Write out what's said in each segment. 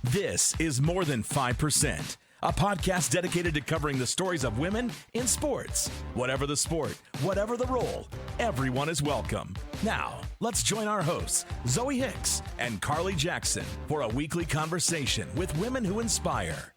This is More Than 5%, a podcast dedicated to covering the stories of women in sports. Whatever the sport, whatever the role, everyone is welcome. Now, let's join our hosts, Zoe Hicks and Carly Jackson, for a weekly conversation with women who inspire.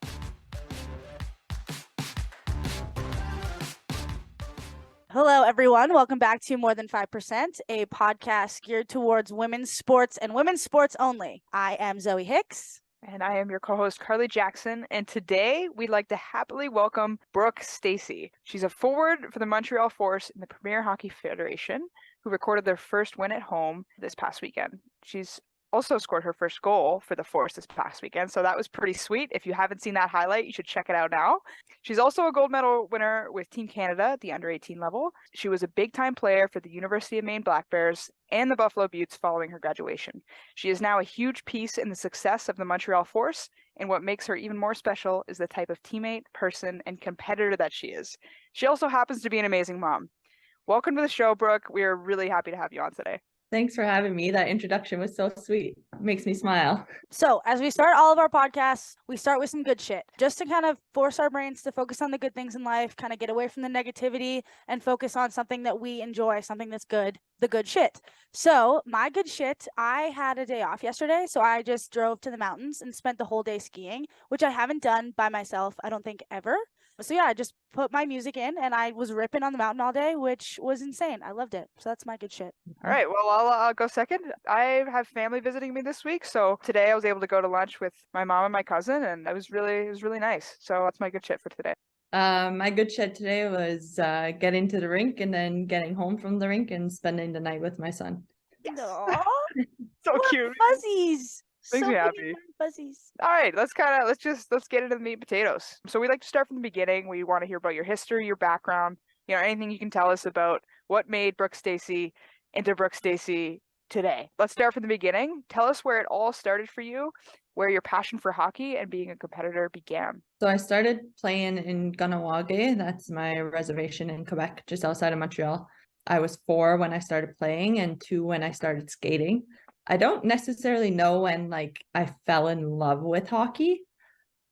Hello, everyone. Welcome back to More Than 5%, a podcast geared towards women's sports and women's sports only. I am Zoe Hicks. And I am your co-host, Carly Jackson. And today we'd like to happily welcome Brooke Stacey. She's a forward for the Montreal Force in the Premier Hockey Federation, who recorded their first win at home this past weekend. She's also scored her first goal for the Force this past weekend, so that was pretty sweet. If you haven't seen that highlight, you should check it out now. She's also a gold medal winner with Team Canada at the under-18 level. She was a big-time player for the University of Maine Black Bears and the Buffalo Beauts following her graduation. She is now a huge piece in the success of the Montreal Force, and what makes her even more special is the type of teammate, person, and competitor that she is. She also happens to be an amazing mom. Welcome to the show, Brooke. We are really happy to have you on today. Thanks for having me. That introduction was so sweet. It makes me smile. So as we start all of our podcasts, we start with some good shit, just to kind of force our brains to focus on the good things in life, kind of get away from the negativity and focus on something that we enjoy, something that's good, the good shit. So my good shit, I had a day off yesterday, so I just drove to the mountains and spent the whole day skiing, which I haven't done by myself, I don't think ever. So yeah, I just put my music in and I was ripping on the mountain all day, which was insane. I loved it. So that's my good shit. All right, well, I'll go second. I have family visiting me this week, so today I was able to go to lunch with my mom and my cousin, and it was really nice. So that's my good shit for today. My good shit today was getting to the rink and then getting home from the rink and spending the night with my son. Yes. So cute. Fuzzies. Makes so me many happy. Fuzzies. All right, let's get into the meat and potatoes. So we like to start from the beginning. We want to hear about your history, your background, anything you can tell us about what made Brooke Stacey into Brooke Stacey today. Let's start from the beginning. Tell us where it all started for you, where your passion for hockey and being a competitor began. So I started playing in Kahnawake. That's my reservation in Quebec, just outside of Montreal. I was 4 when I started playing and 2 when I started skating. I don't necessarily know when I fell in love with hockey.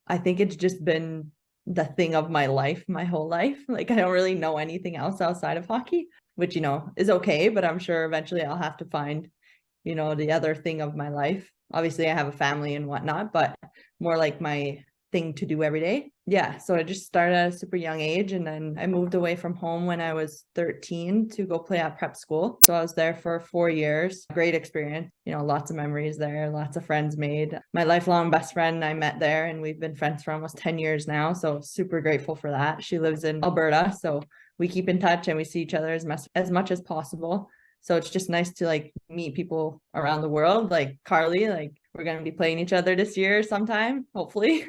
I think it's just been the thing of my life, my whole life. I don't really know anything else outside of hockey, which, is okay, but I'm sure eventually I'll have to find, the other thing of my life. Obviously I have a family and whatnot, but more like my thing to do every day. Yeah. So I just started at a super young age, and then I moved away from home when I was 13 to go play at prep school. So I was there for 4 years. Great experience. Lots of memories there, lots of friends made. My lifelong best friend I met there, and we've been friends for almost 10 years now. So super grateful for that. She lives in Alberta, so we keep in touch and we see each other as much as possible. So it's just nice to meet people around the world, like Carly. We're going to be playing each other this year sometime, hopefully.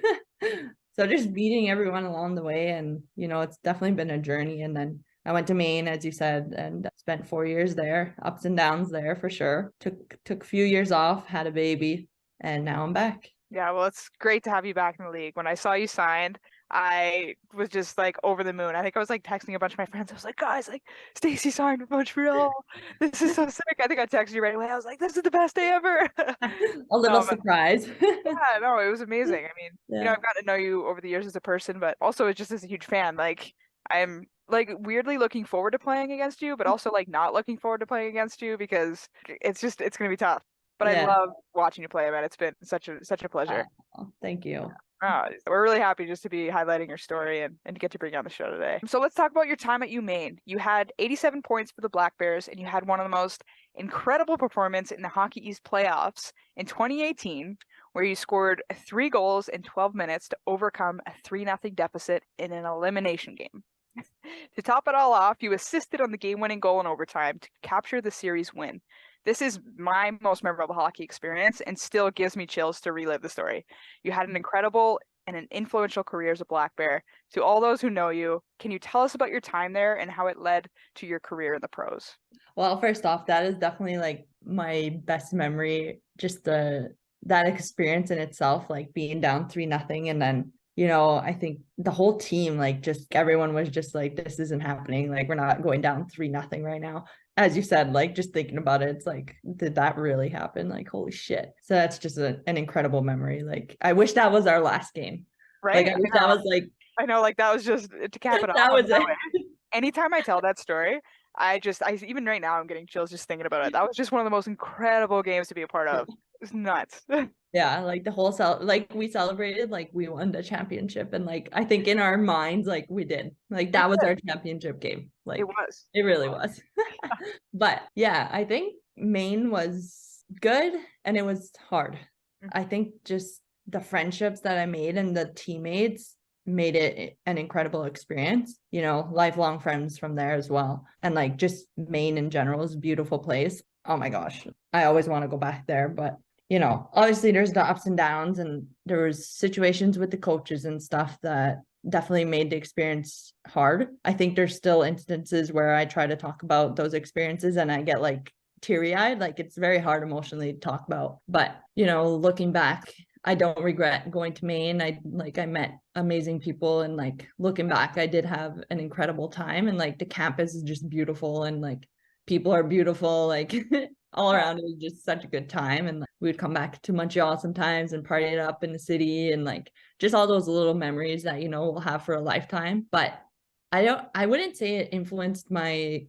So just meeting everyone along the way, and it's definitely been a journey. And then I went to Maine, as you said, and spent 4 years there, ups and downs there for sure. Took a few years off, had a baby, and now I'm back. Yeah, well, it's great to have you back in the league. When I saw you signed, I was just over the moon. I think I was texting a bunch of my friends. I was like, guys, Stacey signed with Montreal. This is so sick. I think I texted you right away. I was like, this is the best day ever. A little surprise. Yeah, no, it was amazing. I mean, Yeah. I've gotten to know you over the years as a person, but also just as a huge fan. I'm weirdly looking forward to playing against you, but also not looking forward to playing against you because it's going to be tough. But I love watching you play, man. It's been such a pleasure. Oh, thank you. We're really happy just to be highlighting your story and to get to bring you on the show today. So let's talk about your time at UMaine. You had 87 points for the Black Bears, and you had one of the most incredible performances in the Hockey East playoffs in 2018, where you scored 3 goals in 12 minutes to overcome a 3-0 deficit in an elimination game. To top it all off, you assisted on the game-winning goal in overtime to capture the series win. This is my most memorable hockey experience and still gives me chills to relive the story. You had an incredible and an influential career as a Black Bear. To all those who know you, can you tell us about your time there and how it led to your career in the pros? Well, first off, that is definitely my best memory, just that experience in itself, being down 3-0 and then you know, I think the whole team, like just everyone was just like, this isn't happening. Like we're not going down 3-0 right now. As you said, like just thinking about it, it's like, did that really happen? Like, holy shit. So that's just an incredible memery. Like I wish that was our last game. Right? Like I wish that was like, I know, like that was just to cap it off. that was it. Anytime I tell that story, I even right now I'm getting chills just thinking about it. That was just one of the most incredible games to be a part of. It's nuts. Yeah, like the whole like we celebrated like we won the championship, and like I think in our minds like we did. Like that was our championship game. Like It was. It really was. But yeah, I think Maine was good and it was hard. I think just the friendships that I made and the teammates made it an incredible experience. You know, lifelong friends from there as well. And like just Maine in general is a beautiful place. Oh my gosh, I always want to go back there, but you know, obviously there's the ups and downs, and there was situations with the coaches and stuff that definitely made the experience hard. I think there's still instances where I try to talk about those experiences and I get like teary-eyed. Like it's very hard emotionally to talk about. But, you know, looking back, I don't regret going to Maine. I met amazing people, and like looking back, I did have an incredible time, and like the campus is just beautiful, and like people are beautiful. Like all around, it was just such a good time. And like, we would come back to Montreal sometimes and party it up in the city, and like just all those little memories that, you know, we'll have for a lifetime. But I wouldn't say it influenced my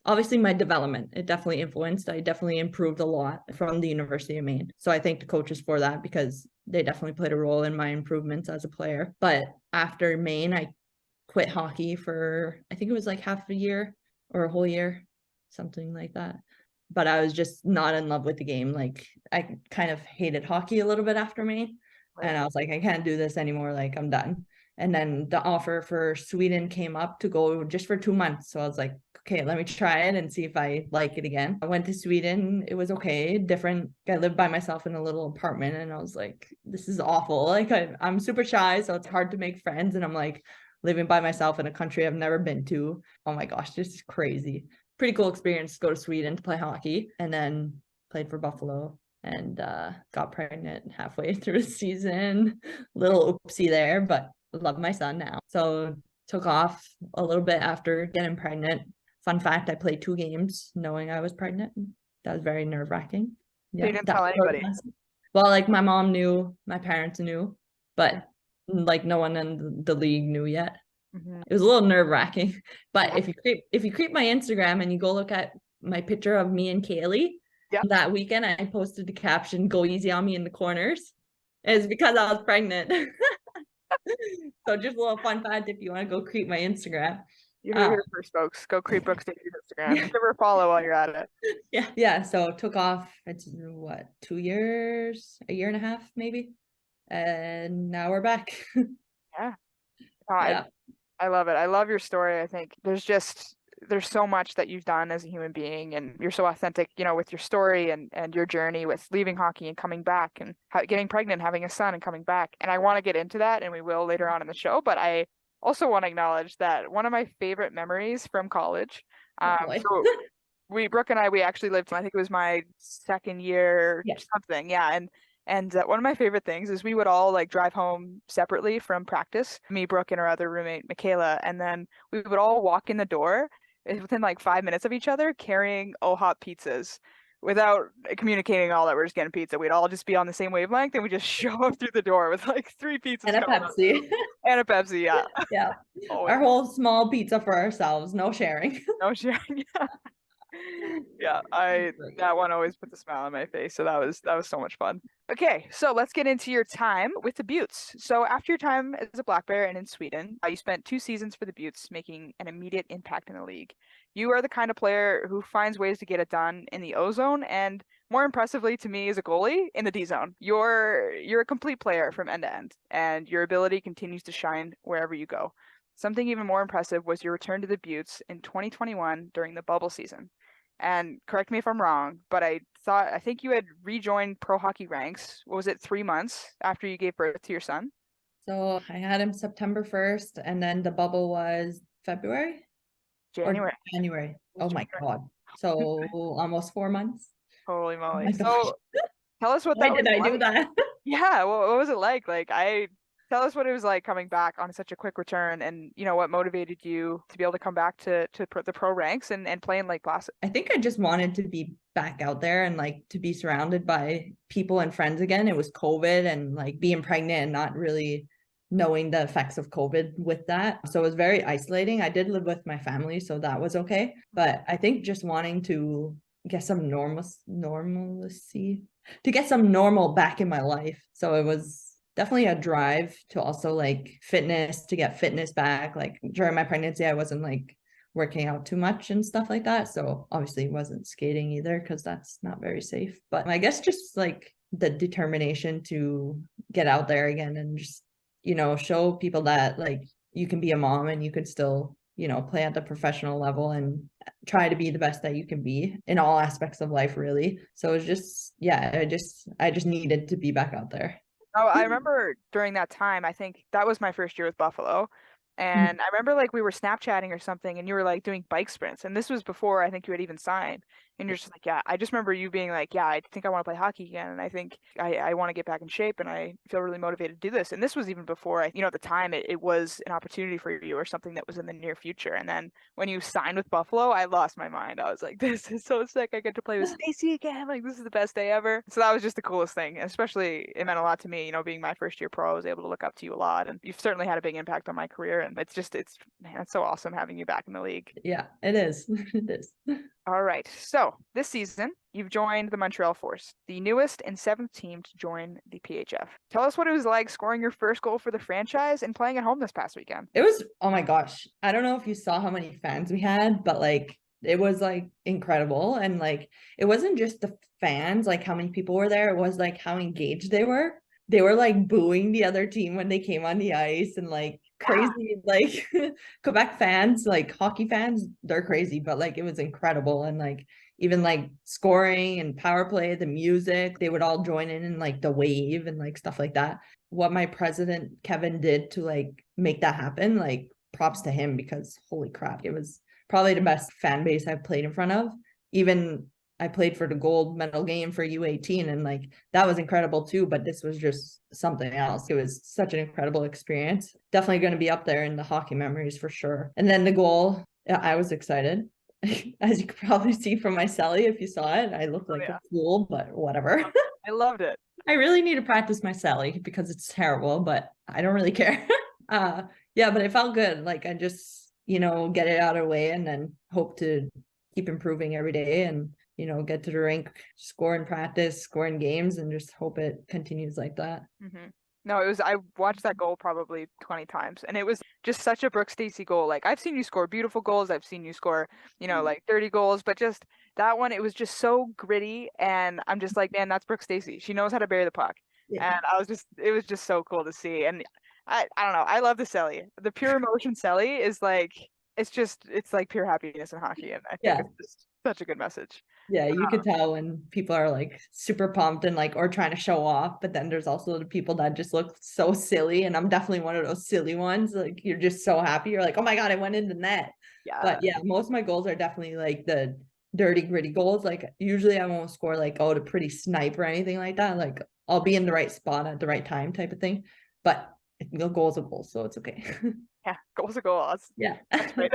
obviously my development. It definitely influenced. I definitely improved a lot from the University of Maine. So I thank the coaches for that, because they definitely played a role in my improvements as a player. But after Maine, I quit hockey for, I think it was like half a year or a whole year, something like that. But I was just not in love with the game. Like I kind of hated hockey a little bit after Maine. Right. And I was like, I can't do this anymore. Like I'm done. And then the offer for Sweden came up to go just for 2 months. So I was like, okay, let me try it and see if I like it again. I went to Sweden. It was okay. Different. I lived by myself in a little apartment, and I was like, this is awful. Like I'm super shy, so it's hard to make friends. And I'm like living by myself in a country I've never been to. Oh my gosh, this is crazy. Pretty cool experience to go to Sweden to play hockey, and then played for Buffalo and got pregnant halfway through the season. Little oopsie there, but love my son now. So took off a little bit after getting pregnant. Fun fact, I played 2 games knowing I was pregnant. That was very nerve-wracking. Yeah, you didn't tell anybody? Well, like my mom knew, my parents knew, but like no one in the league knew yet. Mm-hmm. It was a little nerve-wracking. But if you creep my Instagram and you go look at my picture of me and Kaylee, that weekend I posted the caption, "Go easy on me in the corners." It's because I was pregnant. So just a little fun fact if you want to go creep my Instagram. You heard it here first, folks. Go creep Brooke Stacey's Instagram. Give her a follow while you're at it. Yeah. So took off. It's what, 2 years, a year and a half, maybe, and now we're back. Yeah. I love it. I love your story. I think there's so much that you've done as a human being, and you're so authentic, you know, with your story and your journey with leaving hockey and coming back and getting pregnant, having a son and coming back. And I want to get into that, and we will later on in the show. But I also want to acknowledge that one of my favorite memories from college. So Brooke and we actually lived, I think it was my second year, something. Yeah. And one of my favorite things is we would all like drive home separately from practice, me, Brooke, and our other roommate, Michaela. And then we would all walk in the door within like 5 minutes of each other carrying OHOP pizzas without communicating all that we're just getting pizza. We'd all just be on the same wavelength, and we just show up through the door with like 3 pizzas. And a Pepsi. And a Pepsi, yeah. Yeah. Always. Our whole small pizza for ourselves. No sharing. No sharing, yeah. Yeah, that one always puts a smile on my face. So that was so much fun. Okay, so let's get into your time with the Buttes. So after your time as a Black Bear and in Sweden, you spent 2 seasons for the Buttes, making an immediate impact in the league. You are the kind of player who finds ways to get it done in the O zone, and more impressively to me as a goalie, in the D zone. You're a complete player from end to end, and your ability continues to shine wherever you go. Something even more impressive was your return to the Buttes in 2021 during the bubble season. And correct me if I'm wrong, but I think you had rejoined pro hockey ranks. What was it, 3 months after you gave birth to your son? So I had him September 1st, and then the bubble was February? January. Oh my God. So almost 4 months. Holy moly. So tell us what that was like. Why did I do that? Yeah, what was it like? Like Tell us what it was like coming back on such a quick return, and what motivated you to be able to come back to the pro ranks and play in Lake Placid. I think I just wanted to be back out there and like to be surrounded by people and friends again. It was COVID and like being pregnant and not really knowing the effects of COVID with that. So it was very isolating. I did live with my family, so that was okay. But I think just wanting to get some normalcy, to get some normal back in my life. So it was definitely a drive to also like fitness, to get fitness back. Like during my pregnancy, I wasn't like working out too much and stuff like that. So obviously wasn't skating either because that's not very safe. But I guess just like the determination to get out there again and just, show people that like you can be a mom and you could still, play at the professional level and try to be the best that you can be in all aspects of life, really. So it's just, yeah, I just needed to be back out there. Oh, I remember during that time, I think that was my first year with Buffalo. And I remember like we were Snapchatting or something and you were like doing bike sprints. And this was before I think you had even signed. And you're just like, yeah, I just remember you being like, yeah, I think I want to play hockey again. And I think I want to get back in shape and I feel really motivated to do this. And this was even before at the time it was an opportunity for you or something that was in the near future. And then when you signed with Buffalo, I lost my mind. I was like, this is so sick. I get to play with Stacey again. Like, this is the best day ever. So that was just the coolest thing. And especially it meant a lot to me, being my first year pro, I was able to look up to you a lot. And you've certainly had a big impact on my career. And man, it's so awesome having you back in the league. Yeah, it is. It is. All right. So this season, you've joined the Montreal Force, the newest and seventh team to join the PHF. Tell us what it was like scoring your first goal for the franchise and playing at home this past weekend. It was, oh my gosh. I don't know if you saw how many fans we had, but like it was like incredible. And like it wasn't just the fans, like how many people were there. It was like how engaged they were. They were like booing the other team when they came on the ice and like crazy, like Quebec fans, like hockey fans, they're crazy, but like it was incredible. And like even like scoring and power play, the music, they would all join in and like the wave and like stuff like that. What my president Kevin did to like make that happen, like props to him, because holy crap, it was probably the best fan base I've played in front of. Even I played for the gold medal game for U18 and like that was incredible too, but this was just something else. It was such an incredible experience. Definitely going to be up there in the hockey memories for sure. And then the goal, I was excited. As you could probably see from my celly, if you saw it, I looked like a fool, but whatever. I loved it. I really need to practice my celly because it's terrible, but I don't really care. Yeah, but it felt good. Like I just, get it out of the way and then hope to keep improving every day and get to the rink, score in practice, score in games, and just hope it continues like that. Mm-hmm. No, I watched that goal probably 20 times, and it was just such a Brooke Stacey goal. Like, I've seen you score beautiful goals. I've seen you score, like 30 goals, but just that one, it was just so gritty, and I'm just like, man, that's Brooke Stacey. She knows how to bury the puck. Yeah. And it was just so cool to see. And I don't know, I love the celly. The pure emotion celly is like, it's like pure happiness in hockey, and I think it's just such a good message. Yeah, you could tell when people are like super pumped and like or trying to show off, but then there's also the people that just look so silly, and I'm definitely one of those silly ones. Like you're just so happy, you're like, oh my god, I went in the net. Yeah. But yeah, most of my goals are definitely like the dirty gritty goals. Like usually I won't score like the pretty snipe or anything like that. Like I'll be in the right spot at the right time type of thing. But the goal's a goal, so it's okay. Yeah, goals are goals. Yeah. That's great.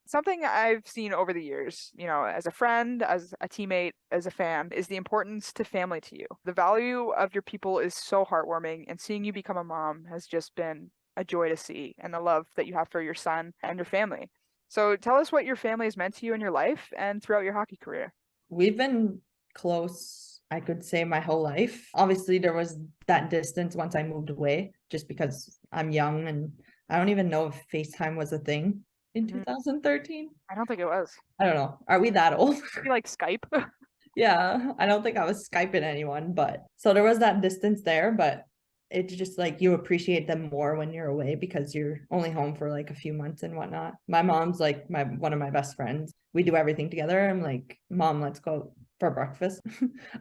Something I've seen over the years, as a friend, as a teammate, as a fan, is the importance to family to you. The value of your people is so heartwarming, and seeing you become a mom has just been a joy to see, and the love that you have for your son and your family. So tell us what your family has meant to you in your life and throughout your hockey career. We've been close, I could say, my whole life. Obviously, there was that distance once I moved away, just because I'm young, and I don't even know if FaceTime was a thing in 2013. I don't think it was. I don't know. Are we that old? Maybe like Skype. Yeah, I don't think I was Skyping anyone, but so there was that distance there, but it's just like you appreciate them more when you're away because you're only home for like a few months and whatnot. My mom's like one of my best friends. We do everything together. I'm like, Mom, let's go for breakfast.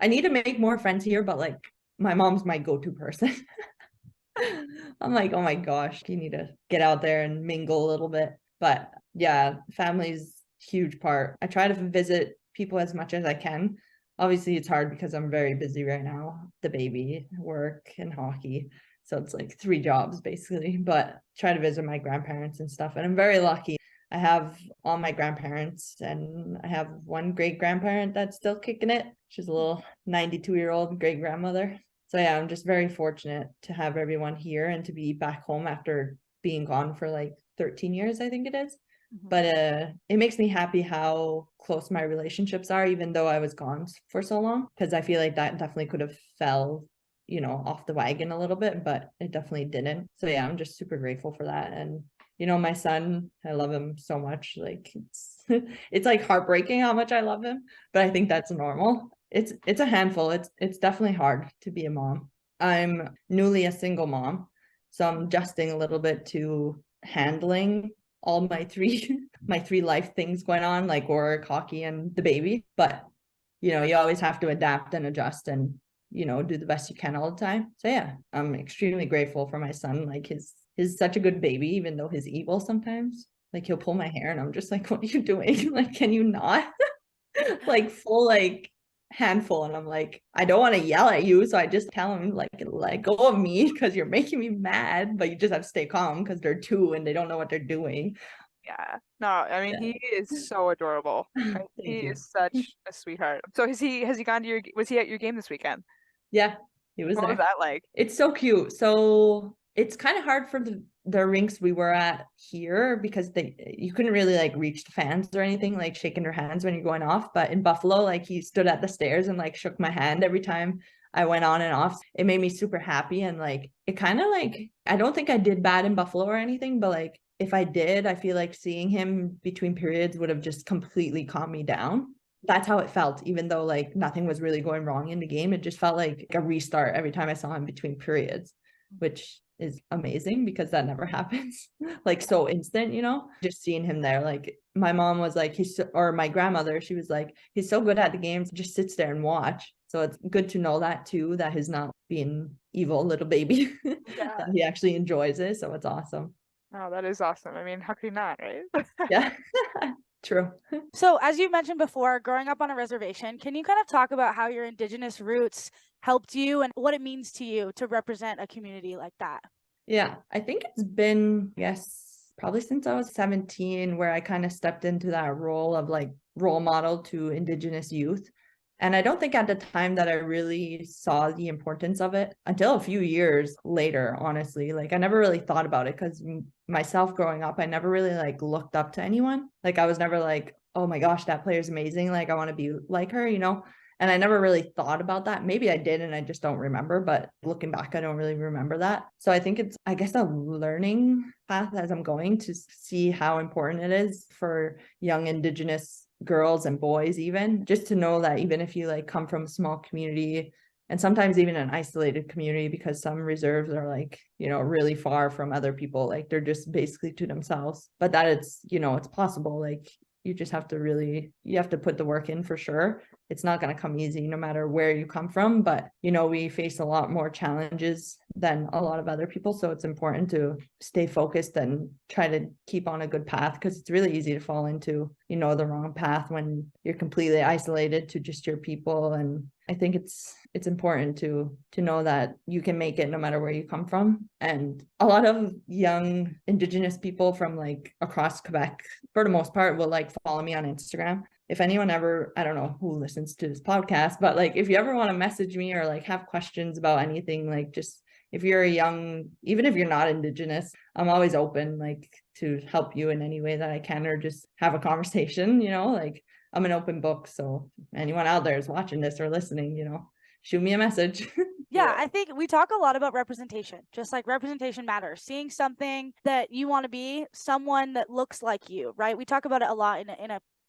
I need to make more friends here, but like my mom's my go-to person. I'm like, oh my gosh, you need to get out there and mingle a little bit. But yeah, family's huge part. I try to visit people as much as I can. Obviously, it's hard because I'm very busy right now, the baby, work, and hockey. So it's like 3 jobs basically, but try to visit my grandparents and stuff. And I'm very lucky. I have all my grandparents, and I have one great grandparent that's still kicking it. She's a little 92-year-old great grandmother. So yeah, I'm just very fortunate to have everyone here and to be back home after being gone for like 13 years, I think it is. But it makes me happy how close my relationships are, even though I was gone for so long, because I feel like that definitely could have fell, off the wagon a little bit, but it definitely didn't. So yeah, I'm just super grateful for that. And my son, I love him so much. Like it's like heartbreaking how much I love him, but I think that's normal. It's a handful. It's definitely hard to be a mom. I'm newly a single mom, so I'm adjusting a little bit to handling all my three life things going on, like work, hockey, and the baby. But you always have to adapt and adjust and do the best you can all the time. So yeah, I'm extremely grateful for my son. Like he's such a good baby, even though he's evil sometimes. Like he'll pull my hair and I'm just like, what are you doing? Like, can you not? Like full like handful. And I'm like, I don't want to yell at you, so I just tell him like, let go of me because you're making me mad. But you just have to stay calm because they're 2 and they don't know what they're doing. Yeah. No, I mean, he is so adorable. Right? He is such a sweetheart. So was he at your game this weekend? Yeah, he was What there. was that like? It's so cute. So it's kind of hard for the rinks we were at here because you couldn't really like reach the fans or anything, like shaking their hands when you're going off. But in Buffalo, like he stood at the stairs and like shook my hand every time I went on and off. It made me super happy. And like it kind of like, I don't think I did bad in Buffalo or anything, but like if I did, I feel like seeing him between periods would have just completely calmed me down. That's how it felt, even though like nothing was really going wrong in the game. It just felt like a restart every time I saw him between periods, which is amazing because that never happens. Like so instant, just seeing him there. Like my mom was like, or my grandmother, she was like, he's so good at the games, just sits there and watch. So it's good to know that too, that he's not being evil little baby, that he actually enjoys it. So it's awesome. Oh, that is awesome. I mean, how could you not, right? Yeah. True. So as you mentioned before, growing up on a reservation, can you kind of talk about how your Indigenous roots helped you and what it means to you to represent a community like that? Yeah, I think it's been, I guess, probably since I was 17 where I kind of stepped into that role of like role model to Indigenous youth. And I don't think at the time that I really saw the importance of it until a few years later, honestly. Like I never really thought about it because myself growing up, I never really like looked up to anyone. Like I was never like, oh my gosh, that player's amazing. Like I want to be like her, And I never really thought about that. Maybe I did and I just don't remember, but looking back, I don't really remember that. So I think it's, I guess, a learning path as I'm going to see how important it is for young Indigenous girls and boys, even just to know that even if you like come from a small community and sometimes even an isolated community, because some reserves are like, really far from other people, like they're just basically to themselves, but that it's, it's possible. Like you just have to you have to put the work in for sure. It's not going to come easy no matter where you come from, but we face a lot more challenges than a lot of other people. So it's important to stay focused and try to keep on a good path, because it's really easy to fall into, the wrong path when you're completely isolated to just your people. And I think it's important to know that you can make it no matter where you come from. And a lot of young Indigenous people from like across Quebec, for the most part, will like follow me on Instagram. If anyone ever, I don't know who listens to this podcast, but like if you ever want to message me or like have questions about anything, like just if you're even if you're not Indigenous, I'm always open like to help you in any way that I can, or just have a conversation, like I'm an open book. So anyone out there is watching this or listening, shoot me a message. Yeah, I think we talk a lot about representation, just like representation matters. Seeing something that you want to be, someone that looks like you, right? We talk about it a lot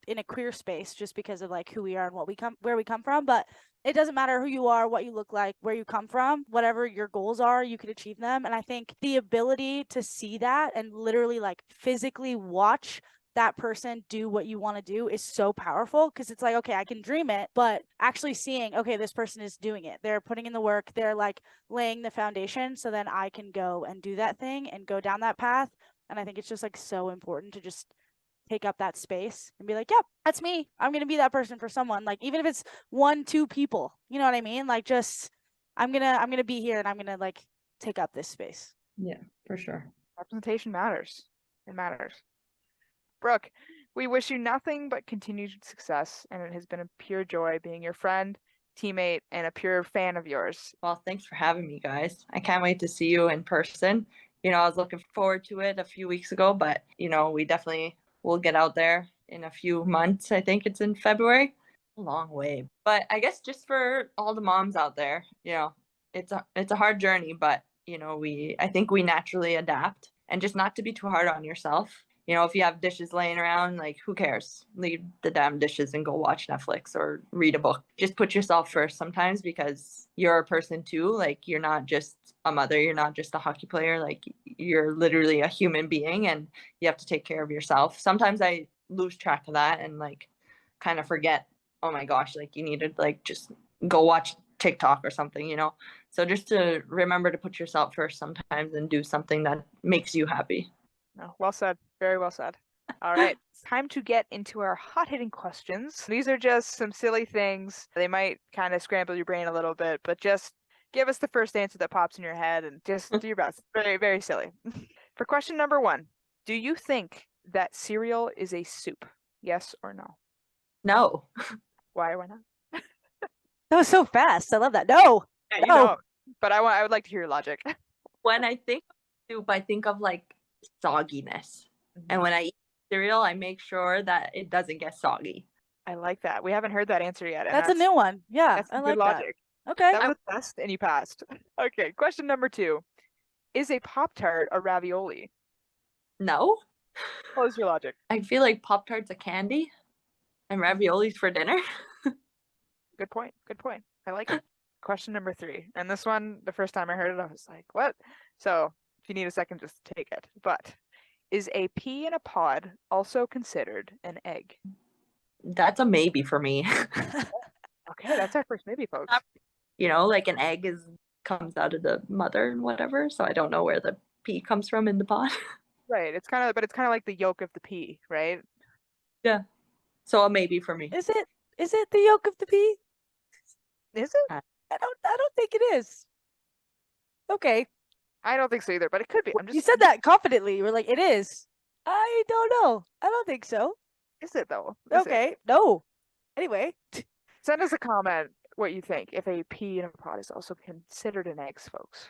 in a queer space just because of like who we are and where we come from, but it doesn't matter who you are, what you look like, where you come from, whatever your goals are, you can achieve them. And I think the ability to see that and literally like physically watch that person do what you want to do is so powerful, because it's like, okay, I can dream it, but actually seeing, okay, this person is doing it, they're putting in the work, they're like laying the foundation, so then I can go and do that thing and go down that path. And I think it's just like so important to just take up that space and be like, yep, that's me. I'm going to be that person for someone. Like, even if it's 1-2 people, you know what I mean? Like, just, I'm going to be here and I'm going to like take up this space. Yeah, for sure. Representation matters. It matters. Brooke, we wish you nothing but continued success, and it has been a pure joy being your friend, teammate, and a pure fan of yours. Well, thanks for having me, guys. I can't wait to see you in person. I was looking forward to it a few weeks ago, but, we definitely will get out there in a few months. I think it's in February. A long way. But I guess just for all the moms out there, it's a hard journey, but, I think we naturally adapt, and just not to be too hard on yourself. If you have dishes laying around, like, who cares? Leave the damn dishes and go watch Netflix or read a book. Just put yourself first sometimes, because you're a person too. Like, you're not just a mother, you're not just a hockey player. Like, you're literally a human being, and you have to take care of yourself. Sometimes I lose track of that and, like, kind of forget, oh my gosh, like, you need to, like, just go watch TikTok or something, So just to remember to put yourself first sometimes and do something that makes you happy. No, well said. Very well said. All right. It's time to get into our hot-hitting questions. These are just some silly things. They might kind of scramble your brain a little bit, but just give us the first answer that pops in your head and just do your best. Very, very silly. For question number 1, do you think that cereal is a soup? Yes or no? No. Why or why not? That was so fast. I love that. No. Yeah, No. But I would like to hear your logic. When I think of soup, I think of, like, sogginess. And when I eat cereal, I make sure that it doesn't get soggy. I like that. We haven't heard that answer yet. And That's a new one. Yeah, That's I good like logic. that. Okay. That was a test and you passed. Okay, question number 2. Is a Pop-Tart a ravioli? No. What is your logic? I feel like Pop-Tart's a candy and raviolis for dinner. Good point. Good point. I like it. Question number 3. And this one, the first time I heard it, I was like, what? So if you need a second, just take it. But is a pea in a pod also considered an egg? That's a maybe for me. Okay, that's our first maybe, folks. Like, an egg comes out of the mother and whatever, so I don't know where the pea comes from in the pod. Right. It's kind of like the yolk of the pea, right? Yeah. So a maybe for me. Is it the yolk of the pea? Is it? I don't think it is. Okay. I don't think so either, but it could be. You said that confidently. You were like, it is. I don't know. I don't think so. Is it though? Is it? Okay. No. Anyway. Send us a comment what you think if a pea in a pod is also considered an egg, folks.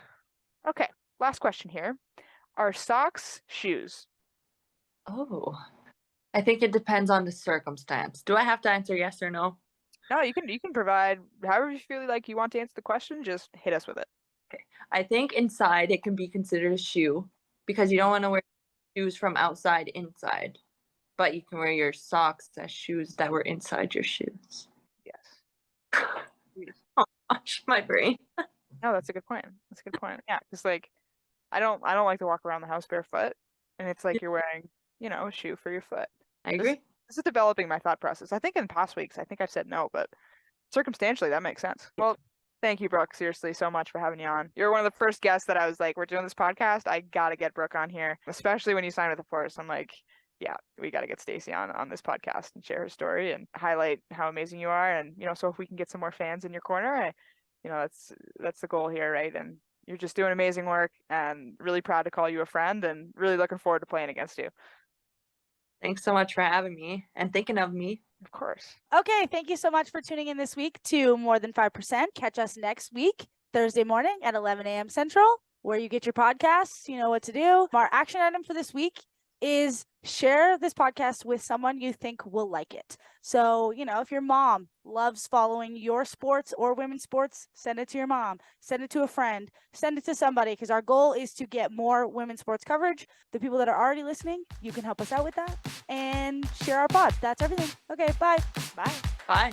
Okay, last question here. Are socks shoes? Oh. I think it depends on the circumstance. Do I have to answer yes or no? No, you can provide however you feel like you want to answer the question, just hit us with it. Okay. I think inside it can be considered a shoe, because you don't want to wear shoes from outside inside, but you can wear your socks as shoes that were inside your shoes. Yes. Oh gosh, my brain. No, that's a good point. That's a good point. Yeah, because like I don't like to walk around the house barefoot, and it's like you're wearing, a shoe for your foot. I agree. This is developing my thought process. I think in past weeks, I think I've said no, but circumstantially, that makes sense. Well, thank you, Brooke, seriously, so much for having you on. You're one of the first guests that I was like, we're doing this podcast. I got to get Brooke on here, especially when you signed with the Force. I'm like, yeah, we got to get Stacey on this podcast and share her story and highlight how amazing you are. And, so if we can get some more fans in your corner, that's the goal here, right? And you're just doing amazing work, and really proud to call you a friend, and really looking forward to playing against you. Thanks so much for having me and thinking of me. Of course. Okay. Thank you so much for tuning in this week to More Than 5%. Catch us next week, Thursday morning at 11 a.m. Central, where you get your podcasts. You know what to do. Our action item for this week is share this podcast with someone you think will like it. So, if your mom loves following your sports or women's sports, send it to your mom, send it to a friend, send it to somebody, because our goal is to get more women's sports coverage. The people that are already listening, you can help us out with that and share our pods. That's everything. Okay, bye. Bye. Bye.